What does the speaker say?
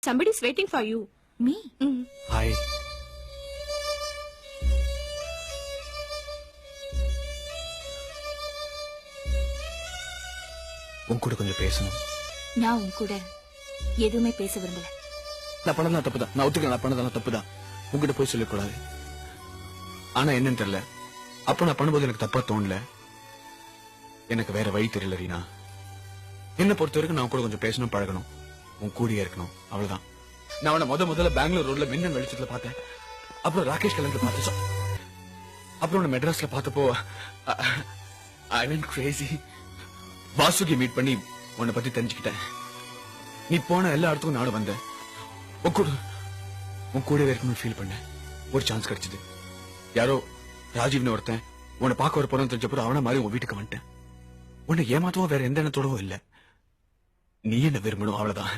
Somebody's waiting for you. Me? Hi. உன் கூட கொஞ்சம் பேசணும். நான் உன் கூட எதுவுமே பேச விரும்பல. நான் பண்ணதான் தப்புதான். நான் ஒத்துக்கிறேன், நான் பண்ணதெல்லாம் தப்புதான். உங்ககிட்ட போய் சொல்லக்கூடாது. ஆனா என்னன்னு தெரியல, அப்ப நான் பண்ணும்போது எனக்கு தப்பா தோணல. எனக்கு வேற வழி தெரியல ரீனா. என்ன பொறுத்த வரைக்கும் நான் கூட கொஞ்சம் பேசணும், பழகணும், உன் கூடியே இருக்கணும், அவ்வளவுதான். நான் அவனை முதல்ல பெங்களூர் ரோட்ல மின்னல் வெளிச்சத்துல பார்த்தேன். அப்புறம் ராகேஷ் கலந்து பார்த்தேன். அப்புறம் உன்னை மெட்ராஸ்ல பார்த்தப்போ I went crazy. Vasuki meet பண்ணி உன்னை பத்தி தெரிஞ்சுக்கிட்டேன். நீ போன எல்லா இடத்துக்கும் நானும் வந்தேன். உன் கூடவே இருக்கணும்னு ஃபீல் பண்ணேன். ஒரு சான்ஸ் கிடைச்சது. யாரோ ராஜீவ்னு ஒருத்தன் உன்னை பார்க்க வர போறேன்னு தெரிஞ்சப்போ அவன மாதிரி உன் வீட்டுக்கு வந்துட்டேன். உன்னை ஏமாத்தவும் வேற எந்த எண்ணத்தோடவும் இல்ல. நீ என்ன விரும்பணும், அவ்வளவுதான்.